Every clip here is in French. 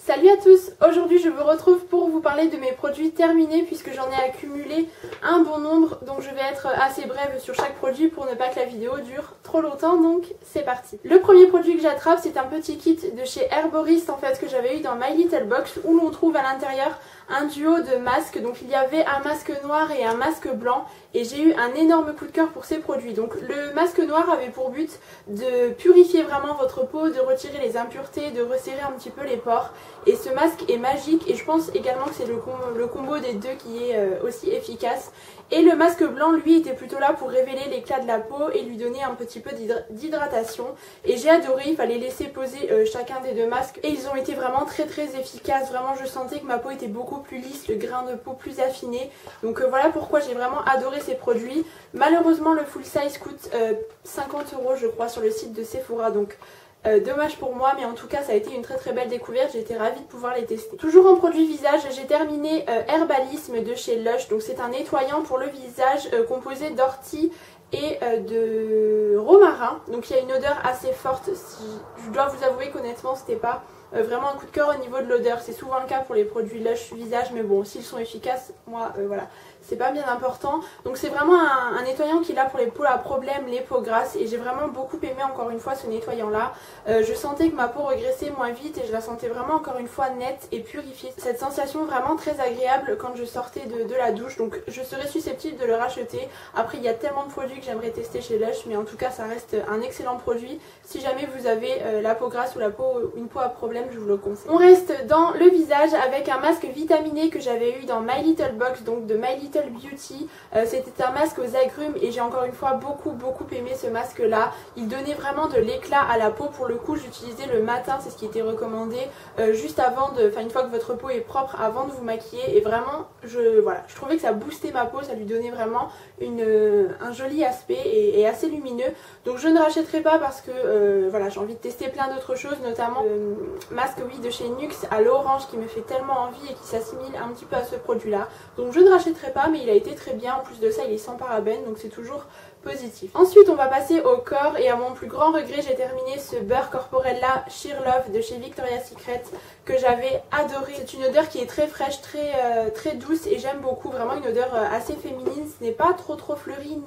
Salut à tous, aujourd'hui je vous retrouve pour vous parler de mes produits terminés puisque j'en ai accumulé un bon nombre, donc je vais être assez brève sur chaque produit pour ne pas que la vidéo dure trop longtemps, donc c'est parti. Le premier produit que j'attrape, c'est un petit kit de chez Herborist en fait que j'avais eu dans My Little Box où l'on trouve à l'intérieur un duo de masques. Donc il y avait un masque noir et un masque blanc et j'ai eu un énorme coup de cœur pour ces produits. Donc le masque noir avait pour but de purifier vraiment votre peau, de retirer les impuretés, de resserrer un petit peu les pores. Et ce masque est magique et je pense également que c'est le combo des deux qui est aussi efficace. Et le masque blanc, lui, était plutôt là pour révéler l'éclat de la peau et lui donner un petit peu d'hydratation. Et j'ai adoré, il fallait laisser poser chacun des deux masques. Et ils ont été vraiment très efficaces. Vraiment, je sentais que ma peau était beaucoup plus lisse, le grain de peau plus affiné. Donc voilà pourquoi j'ai vraiment adoré ces produits. Malheureusement, le full size coûte 50 € je crois sur le site de Sephora. Donc dommage pour moi, mais en tout cas ça a été une très belle découverte, j'ai été ravie de pouvoir les tester. Toujours en produit visage, j'ai terminé Herbalisme de chez Lush. Donc c'est un nettoyant pour le visage composé d'ortie et de romarin. Donc il y a une odeur assez forte. Je dois vous avouer qu'honnêtement c'était pas vraiment un coup de cœur au niveau de l'odeur. C'est souvent le cas pour les produits Lush visage, mais bon, s'ils sont efficaces, moi voilà, c'est pas bien important. Donc c'est vraiment un nettoyant qui est là pour les peaux à problème, les peaux grasses, et j'ai vraiment beaucoup aimé encore une fois ce nettoyant là. Je sentais que ma peau régressait moins vite et je la sentais vraiment encore une fois nette et purifiée. Cette sensation vraiment très agréable quand je sortais de la douche, donc je serais susceptible de le racheter. Après il y a tellement de produits que j'aimerais tester chez Lush, mais en tout cas ça reste un excellent produit. Si jamais vous avez la peau grasse ou une peau à problème, je vous le conseille. On reste dans le visage avec un masque vitaminé que j'avais eu dans My Little Box, donc de My Little Beauty. C'était un masque aux agrumes et j'ai encore une fois beaucoup aimé ce masque là. Il donnait vraiment de l'éclat à la peau. Pour le coup j'utilisais le matin, c'est ce qui était recommandé, juste avant une fois que votre peau est propre, avant de vous maquiller, et vraiment je trouvais que ça boostait ma peau, ça lui donnait vraiment un joli aspect et assez lumineux. Donc je ne rachèterai pas parce que voilà, j'ai envie de tester plein d'autres choses, notamment le masque de chez NYX à l'orange qui me fait tellement envie et qui s'assimile un petit peu à ce produit là. Donc je ne rachèterai pas, mais il a été très bien. En plus de ça il est sans parabènes, donc c'est toujours positif. Ensuite on va passer au corps et à mon plus grand regret j'ai terminé ce beurre Corporella Sheer Love de chez Victoria's Secret que j'avais adoré. C'est une odeur qui est très fraîche, très douce et j'aime beaucoup, vraiment une odeur assez féminine. Ce n'est pas trop fleuri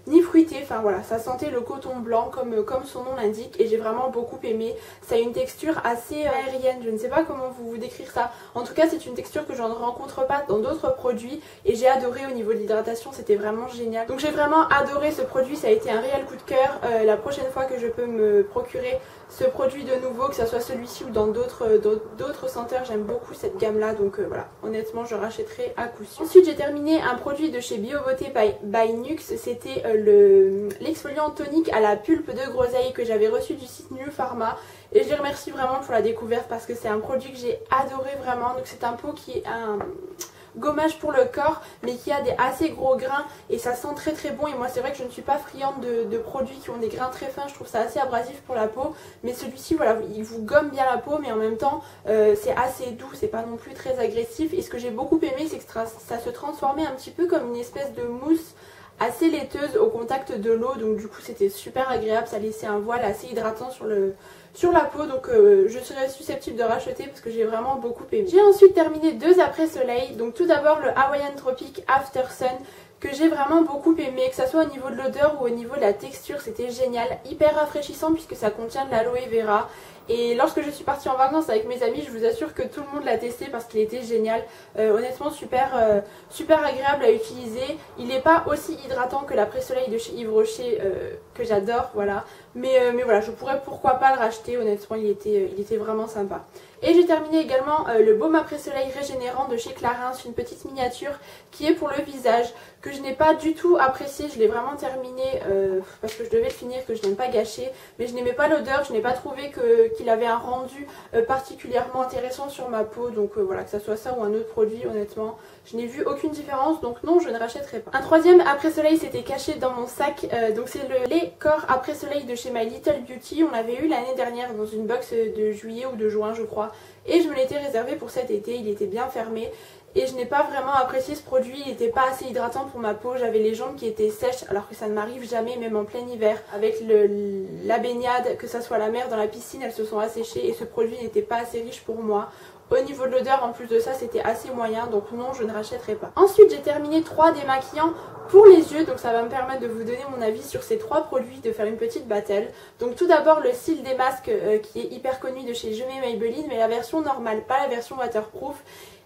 ni fruité, enfin voilà, ça sentait le coton blanc comme son nom l'indique et j'ai vraiment beaucoup aimé. Ça a une texture assez aérienne, je ne sais pas comment vous décrire ça. En tout cas c'est une texture que je ne rencontre pas dans d'autres produits et j'ai adoré au niveau de l'hydratation, c'était vraiment génial. Donc j'ai vraiment adoré ce produit, ça a été un réel coup de cœur. La prochaine fois que je peux me procurer ce produit de nouveau, que ce soit celui-ci ou dans d'autres senteurs, j'aime beaucoup cette gamme là, donc voilà, honnêtement je rachèterai à coup sûr. Ensuite j'ai terminé un produit de chez BioBeauty by NYX, c'était l'exfoliant tonique à la pulpe de groseille que j'avais reçu du site New Pharma et je les remercie vraiment pour la découverte parce que c'est un produit que j'ai adoré vraiment. Donc c'est un pot qui est un gommage pour le corps mais qui a des assez gros grains et ça sent très bon, et moi c'est vrai que je ne suis pas friande de produits qui ont des grains très fins, je trouve ça assez abrasif pour la peau, mais celui-ci voilà, il vous gomme bien la peau mais en même temps c'est assez doux, c'est pas non plus très agressif. Et ce que j'ai beaucoup aimé c'est que ça se transformait un petit peu comme une espèce de mousse assez laiteuse au contact de l'eau, donc du coup c'était super agréable, ça laissait un voile assez hydratant sur la peau, donc je serais susceptible de racheter parce que j'ai vraiment beaucoup aimé. J'ai ensuite terminé deux après soleil, donc tout d'abord le Hawaiian Tropic After Sun que j'ai vraiment beaucoup aimé, que ça soit au niveau de l'odeur ou au niveau de la texture, c'était génial, hyper rafraîchissant puisque ça contient de l'aloe vera. Et lorsque je suis partie en vacances avec mes amis, je vous assure que tout le monde l'a testé parce qu'il était génial. Honnêtement super agréable à utiliser. Il n'est pas aussi hydratant que l'après-soleil de chez Yves Rocher que j'adore, voilà. Mais voilà, je pourrais pourquoi pas le racheter, honnêtement il était vraiment sympa. Et j'ai terminé également le baume après-soleil régénérant de chez Clarins, une petite miniature qui est pour le visage, que je n'ai pas du tout apprécié. Je l'ai vraiment terminé parce que je devais le finir, que je n'aime pas gâcher, mais je n'aimais pas l'odeur, je n'ai pas trouvé qu'il avait un rendu particulièrement intéressant sur ma peau. Donc voilà, que ça soit ça ou un autre produit, honnêtement je n'ai vu aucune différence, donc non, je ne rachèterai pas. Un troisième après-soleil s'était caché dans mon sac, donc c'est le lait corps après-soleil de chez My Little Beauty. On l'avait eu l'année dernière dans une box de juillet ou de juin je crois, et je me l'étais réservé pour cet été, il était bien fermé. et je n'ai pas vraiment apprécié ce produit. Il n'était pas assez hydratant pour ma peau, j'avais les jambes qui étaient sèches alors que ça ne m'arrive jamais, même en plein hiver. Avec la baignade, que ça soit la mer, dans la piscine, elles se sont asséchées et ce produit n'était pas assez riche pour moi. Au niveau de l'odeur, en plus de ça, c'était assez moyen, donc non, je ne rachèterai pas. Ensuite, j'ai terminé 3 démaquillants pour les yeux, donc ça va me permettre de vous donner mon avis sur ces 3 produits, de faire une petite battle. Donc tout d'abord, le cils des masques qui est hyper connu de chez Je Mets Maybelline, mais la version normale, pas la version waterproof.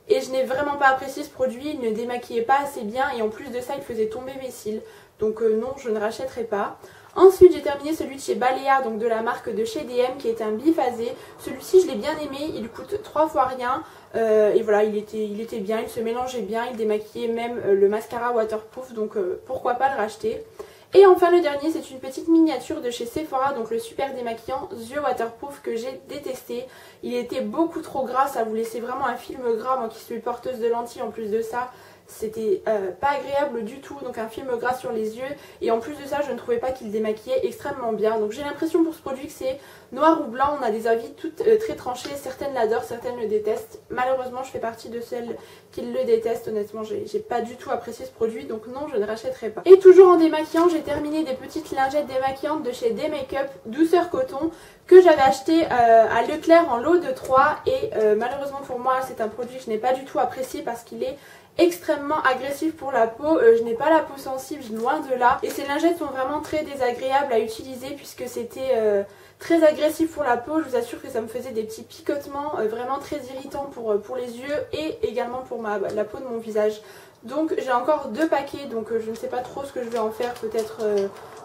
Et je n'ai vraiment pas apprécié ce produit, il ne démaquillait pas assez bien et en plus de ça, il faisait tomber mes cils. Donc non, je ne rachèterai pas. Ensuite, j'ai terminé celui de chez Balea, donc de la marque de chez DM, qui est un biphasé. Celui-ci, je l'ai bien aimé, il coûte 3 fois rien. Et voilà, il était bien, il se mélangeait bien, il démaquillait même le mascara waterproof, donc pourquoi pas le racheter. Et enfin le dernier, c'est une petite miniature de chez Sephora, donc le super démaquillant yeux waterproof que j'ai détesté. Il était beaucoup trop gras, ça vous laissait vraiment un film gras, moi qui suis porteuse de lentilles en plus de ça. C'était pas agréable du tout, donc un film gras sur les yeux, et en plus de ça je ne trouvais pas qu'il démaquillait extrêmement bien. Donc j'ai l'impression pour ce produit que c'est noir ou blanc, on a des avis toutes très tranchés, certaines l'adorent, certaines le détestent. Malheureusement je fais partie de celles qui le détestent, honnêtement j'ai pas du tout apprécié ce produit, donc non, je ne rachèterai pas. Et toujours en démaquillant, j'ai terminé des petites lingettes démaquillantes de chez D-Makeup Douceur Coton, que j'avais acheté à Leclerc en lot de 3, et malheureusement pour moi c'est un produit que je n'ai pas du tout apprécié parce qu'il est extrêmement agressif pour la peau. Je n'ai pas la peau sensible, loin de là, et ces lingettes sont vraiment très désagréables à utiliser puisque c'était très agressif pour la peau. Je vous assure que ça me faisait des petits picotements vraiment très irritants pour les yeux et également pour la peau de mon visage. Donc j'ai encore 2 paquets, donc je ne sais pas trop ce que je vais en faire, peut-être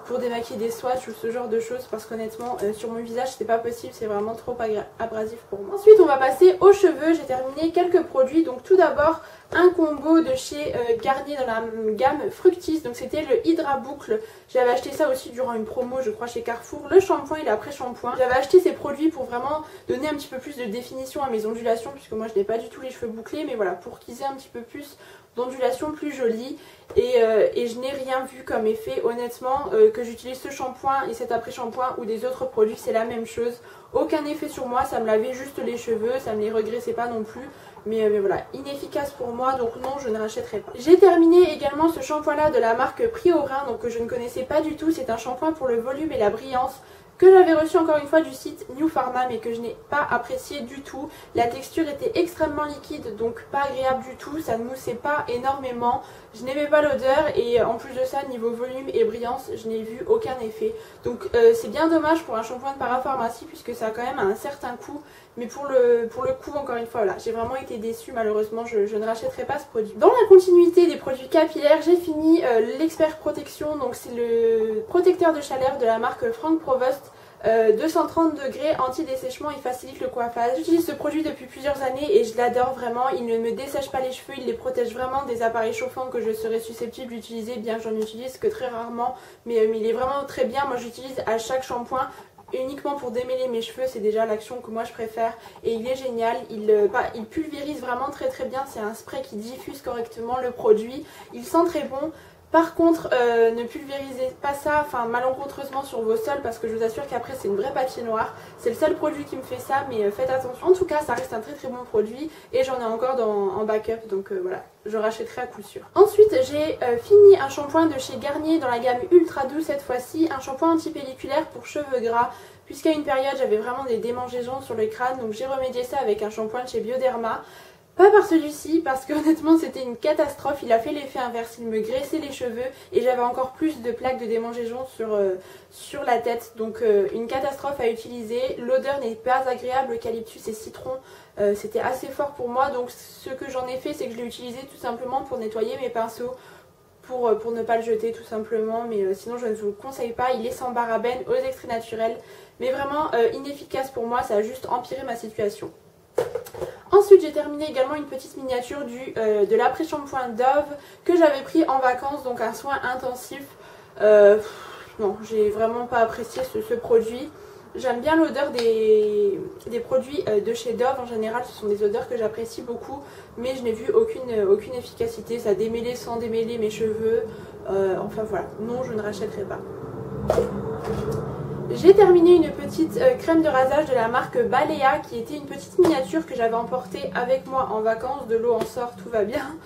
pour démaquiller des swatchs ou ce genre de choses, parce qu'honnêtement sur mon visage c'est pas possible, c'est vraiment trop abrasif pour moi. Ensuite on va passer aux cheveux. J'ai terminé quelques produits, donc tout d'abord un combo de chez Garnier dans la gamme Fructis, donc c'était le Hydra Boucle. J'avais acheté ça aussi durant une promo je crois chez Carrefour, le shampoing et l'après-shampoing. J'avais acheté ces produits pour vraiment donner un petit peu plus de définition à mes ondulations, puisque moi je n'ai pas du tout les cheveux bouclés, mais voilà, pour qu'ils aient un petit peu plus d'ondulation plus jolie, et je n'ai rien vu comme effet honnêtement. Que j'utilise ce shampoing et cet après-shampoing ou des autres produits, c'est la même chose, aucun effet sur moi, ça me lavait juste les cheveux, ça me les regraissait pas non plus, mais voilà, inefficace pour moi, donc non, je ne rachèterai pas. J'ai terminé également ce shampoing là de la marque Priorin, donc que je ne connaissais pas du tout. C'est un shampoing pour le volume et la brillance que j'avais reçu encore une fois du site New Pharma, mais que je n'ai pas apprécié du tout. La texture était extrêmement liquide, donc pas agréable du tout, ça ne moussait pas énormément, je n'aimais pas l'odeur, et en plus de ça, niveau volume et brillance, je n'ai vu aucun effet. Donc c'est bien dommage pour un shampoing de parapharmacie, puisque ça a quand même un certain coût, mais pour le coup, encore une fois, voilà, j'ai vraiment été déçue. Malheureusement je ne rachèterai pas ce produit. Dans la continuité des produits capillaires, j'ai fini l'Expert Protection, donc c'est le protecteur de chaleur de la marque Franck Provost. 230 degrés, anti-dessèchement, il facilite le coiffage. J'utilise ce produit depuis plusieurs années et je l'adore vraiment. Il ne me dessèche pas les cheveux, il les protège vraiment des appareils chauffants que je serais susceptible d'utiliser, bien que j'en utilise que très rarement, mais il est vraiment très bien. Moi j'utilise à chaque shampoing uniquement pour démêler mes cheveux, c'est déjà l'action que moi je préfère, et il est génial. Il pulvérise vraiment très très bien, c'est un spray qui diffuse correctement le produit, il sent très bon. Par contre, ne pulvérisez pas ça, enfin malencontreusement sur vos sols, parce que je vous assure qu'après c'est une vraie patinoire. C'est le seul produit qui me fait ça, mais faites attention. En tout cas, ça reste un très très bon produit et j'en ai encore en backup, donc voilà, je rachèterai à coup sûr. Ensuite, j'ai fini un shampoing de chez Garnier dans la gamme Ultra Doux cette fois-ci, un shampoing antipelliculaire pour cheveux gras, puisqu'à une période j'avais vraiment des démangeaisons sur le crâne, donc j'ai remédié ça avec un shampoing de chez Bioderma. Pas par celui-ci, parce que honnêtement c'était une catastrophe, il a fait l'effet inverse, il me graissait les cheveux et j'avais encore plus de plaques de démangeaisons sur la tête, donc une catastrophe à utiliser. L'odeur n'est pas agréable, eucalyptus et citron, c'était assez fort pour moi, donc ce que j'en ai fait c'est que je l'ai utilisé tout simplement pour nettoyer mes pinceaux, pour ne pas le jeter tout simplement, mais sinon je ne vous le conseille pas. Il est sans parabènes, aux extraits naturels, mais vraiment inefficace pour moi, ça a juste empiré ma situation. Ensuite j'ai terminé également une petite miniature de l'après-shampoing Dove que j'avais pris en vacances, donc un soin intensif. Non, j'ai vraiment pas apprécié ce produit. J'aime bien l'odeur des produits de chez Dove en général, ce sont des odeurs que j'apprécie beaucoup, mais je n'ai vu aucune efficacité, ça démêlait sans démêler mes cheveux, enfin voilà, non, je ne rachèterai pas. J'ai terminé une petite crème de rasage de la marque Balea qui était une petite miniature que j'avais emportée avec moi en vacances, de l'eau en sort, tout va bien,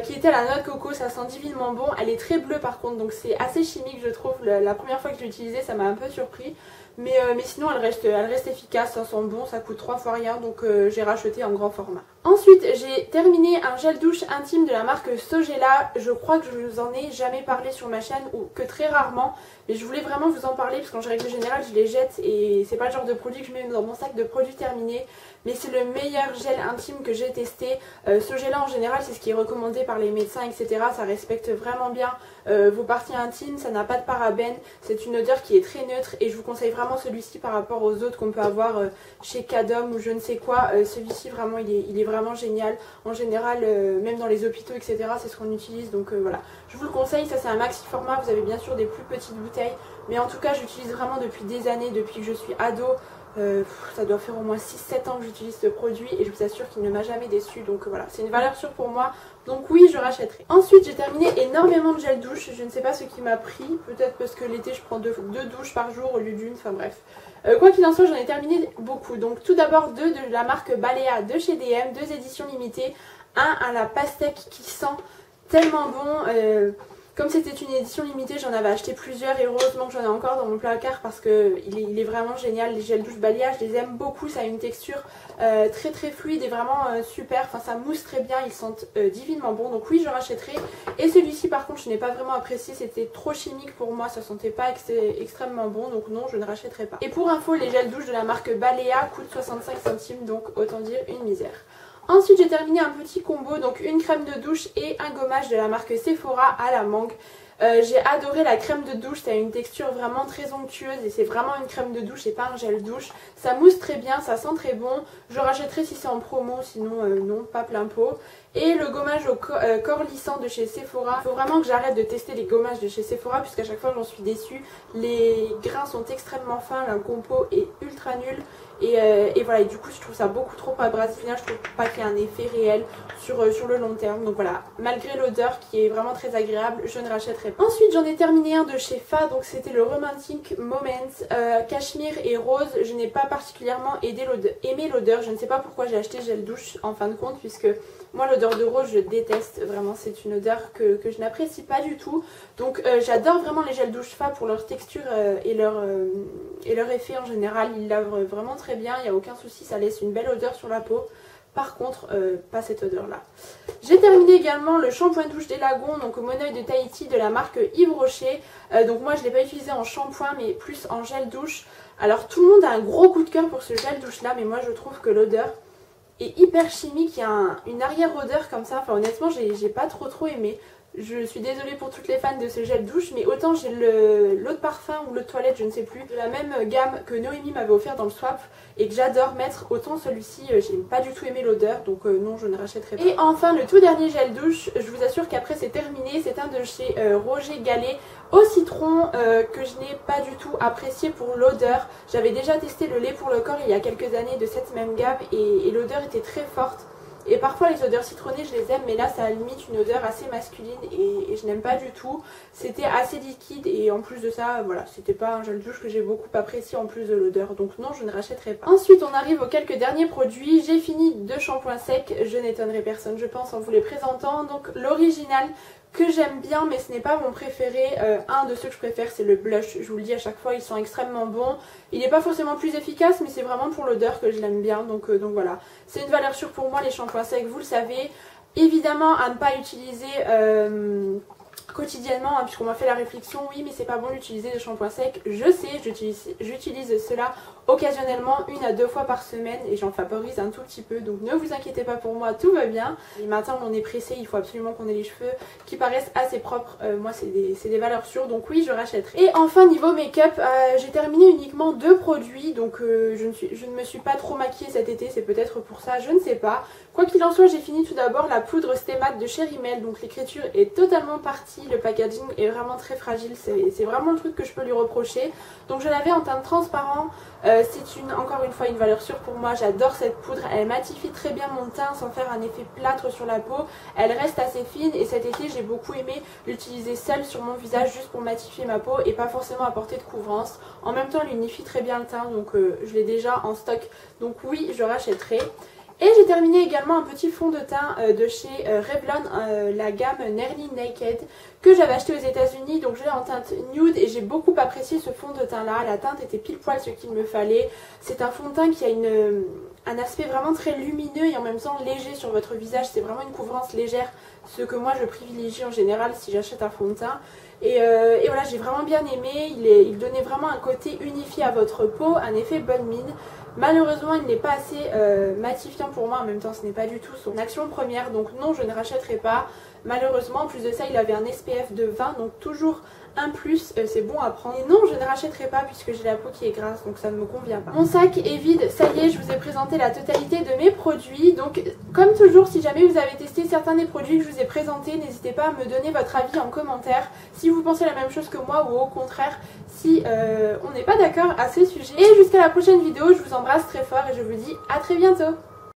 qui était à la noix de coco, ça sent divinement bon, elle est très bleue par contre donc c'est assez chimique je trouve, la première fois que je l'ai utilisée ça m'a un peu surpris. Mais sinon elle reste efficace, ça sent bon, ça coûte 3 fois rien donc j'ai racheté en grand format. Ensuite j'ai terminé un gel douche intime de la marque Sogela. Je crois que je vous en ai jamais parlé sur ma chaîne ou que très rarement. Mais je voulais vraiment vous en parler parce qu'en règle générale je les jette et c'est pas le genre de produit que je mets dans mon sac de produits terminés. Mais c'est le meilleur gel intime que j'ai testé. Sogela en général c'est ce qui est recommandé par les médecins etc. Ça respecte vraiment bien vos parties intimes, ça n'a pas de parabènes. C'est une odeur qui est très neutre et je vous conseille vraiment celui-ci par rapport aux autres qu'on peut avoir chez Cadom ou je ne sais quoi. Celui-ci vraiment il est vraiment génial. En général même dans les hôpitaux etc. c'est ce qu'on utilise donc voilà. Je vous le conseille, ça c'est un maxi format, vous avez bien sûr des plus petites bouteilles. Mais en tout cas j'utilise vraiment depuis des années, depuis que je suis ado. Ça doit faire au moins 6-7 ans que j'utilise ce produit et je vous assure qu'il ne m'a jamais déçu donc voilà, c'est une valeur sûre pour moi donc oui je rachèterai. Ensuite j'ai terminé énormément de gel douche, je ne sais pas ce qui m'a pris, peut-être parce que l'été je prends deux douches par jour au lieu d'une, enfin bref. Quoi qu'il en soit j'en ai terminé beaucoup, donc tout d'abord deux de la marque Balea de chez DM, deux éditions limitées, un à la pastèque qui sent tellement bon. Comme c'était une édition limitée, j'en avais acheté plusieurs et heureusement que j'en ai encore dans mon placard parce qu'il est vraiment génial. Les gels douche Balea, je les aime beaucoup, ça a une texture très très fluide et vraiment super. Enfin ça mousse très bien, ils sentent divinement bon. Donc oui, je rachèterai. Et celui-ci par contre, je n'ai pas vraiment apprécié, c'était trop chimique pour moi, ça sentait pas extrêmement bon. Donc non, je ne rachèterai pas. Et pour info, les gels douche de la marque Balea coûtent 65 centimes, donc autant dire une misère. Ensuite j'ai terminé un petit combo, donc une crème de douche et un gommage de la marque Sephora à la mangue. J'ai adoré la crème de douche, ça a une texture vraiment très onctueuse et c'est vraiment une crème de douche et pas un gel douche. Ça mousse très bien, ça sent très bon, je rachèterai si c'est en promo, sinon non, pas plein pot. Et le gommage au corps lissant de chez Sephora, il faut vraiment que j'arrête de tester les gommages de chez Sephora puisqu'à chaque fois j'en suis déçue. Les grains sont extrêmement fins, le compo est ultra nul. Et voilà, et du coup je trouve ça beaucoup trop abrasif, je trouve pas qu'il y ait un effet réel sur le long terme. Donc voilà, malgré l'odeur qui est vraiment très agréable, je ne rachèterai pas. Ensuite j'en ai terminé un de chez Fa, donc c'était le Romantic Moments cachemire et rose. Je n'ai pas particulièrement aimé l'odeur, je ne sais pas pourquoi j'ai acheté gel douche en fin de compte puisque moi l'odeur de rose je déteste, vraiment c'est une odeur que je n'apprécie pas du tout. Donc j'adore vraiment les gels douche Fa pour leur texture et leur effet en général, ils lavent vraiment très bien, il n'y a aucun souci, ça laisse une belle odeur sur la peau. Par contre, pas cette odeur là. J'ai terminé également le shampoing douche des lagons, donc au Moneuil de Tahiti de la marque Yves Rocher. Donc moi je ne l'ai pas utilisé en shampoing mais plus en gel douche. Alors tout le monde a un gros coup de cœur pour ce gel douche là, mais moi je trouve que l'odeur est hyper chimique, il y a une arrière-odeur comme ça. Enfin honnêtement j'ai pas trop aimé. Je suis désolée pour toutes les fans de ce gel douche, mais autant j'ai l'eau de parfum ou l'eau de toilette, je ne sais plus, de la même gamme que Noémie m'avait offert dans le swap et que j'adore mettre, autant celui-ci, j'ai pas du tout aimé l'odeur, donc non, je ne rachèterai pas. Et enfin, le tout dernier gel douche, je vous assure qu'après c'est terminé, c'est un de chez Roger Gallet au citron que je n'ai pas du tout apprécié pour l'odeur. J'avais déjà testé le lait pour le corps il y a quelques années de cette même gamme et l'odeur était très forte. Et parfois les odeurs citronnées je les aime, mais là ça a limite une odeur assez masculine et je n'aime pas du tout. C'était assez liquide et en plus de ça, voilà, c'était pas un gel douche que j'ai beaucoup apprécié en plus de l'odeur. Donc non, je ne rachèterai pas. Ensuite on arrive aux quelques derniers produits. J'ai fini 2 shampoings secs, je n'étonnerai personne je pense en vous les présentant. Donc l'original que j'aime bien mais ce n'est pas mon préféré, un de ceux que je préfère c'est le blush, je vous le dis à chaque fois, ils sont extrêmement bons. Il n'est pas forcément plus efficace mais c'est vraiment pour l'odeur que je l'aime bien, donc voilà. C'est une valeur sûre pour moi les shampoings secs, vous le savez. Évidemment à ne pas utiliser quotidiennement, hein, puisqu'on m'a fait la réflexion, oui mais c'est pas bon d'utiliser des shampoings secs, je sais, j'utilise cela occasionnellement 1 à 2 fois par semaine et j'en favorise un tout petit peu, donc ne vous inquiétez pas pour moi, tout va bien. Les matins on est pressé, il faut absolument qu'on ait les cheveux qui paraissent assez propres, moi c'est des valeurs sûres, donc oui je rachèterai. Et enfin niveau make-up, j'ai terminé uniquement 2 produits, donc je ne me suis pas trop maquillée cet été, c'est peut-être pour ça, je ne sais pas. Quoi qu'il en soit, j'ai fini tout d'abord la poudre Stémat de chez Rimmel, donc l'écriture est totalement partie, le packaging est vraiment très fragile, c'est vraiment le truc que je peux lui reprocher. Donc je l'avais en teint transparent, c'est encore une fois une valeur sûre pour moi, j'adore cette poudre, elle matifie très bien mon teint sans faire un effet plâtre sur la peau, elle reste assez fine et cet été j'ai beaucoup aimé l'utiliser seule sur mon visage juste pour matifier ma peau et pas forcément apporter de couvrance. En même temps elle unifie très bien le teint, donc je l'ai déjà en stock, donc oui je rachèterai. Et j'ai terminé également un petit fond de teint de chez Revlon, la gamme Nearly Naked, que j'avais acheté aux États-Unis. Donc je l'ai en teinte nude et j'ai beaucoup apprécié ce fond de teint là. La teinte était pile poil ce qu'il me fallait. C'est un fond de teint qui a un aspect vraiment très lumineux et en même temps léger sur votre visage. C'est vraiment une couvrance légère, ce que moi je privilégie en général si j'achète un fond de teint. Et voilà, j'ai vraiment bien aimé, il donnait vraiment un côté unifié à votre peau, un effet bonne mine. Malheureusement il n'est pas assez matifiant pour moi, en même temps ce n'est pas du tout son action première, donc non je ne rachèterai pas. Malheureusement en plus de ça il avait un SPF de 20, donc toujours un plus, c'est bon à prendre. Et non je ne rachèterai pas puisque j'ai la peau qui est grasse, donc ça ne me convient pas. Mon sac est vide, ça y est, je vous ai présenté la totalité de mes produits. Donc comme toujours, si jamais vous avez testé certains des produits que je vous ai présentés, n'hésitez pas à me donner votre avis en commentaire, si vous pensez la même chose que moi ou au contraire si on n'est pas d'accord à ce sujet. Et jusqu'à la prochaine vidéo, je vous embrasse très fort et je vous dis à très bientôt.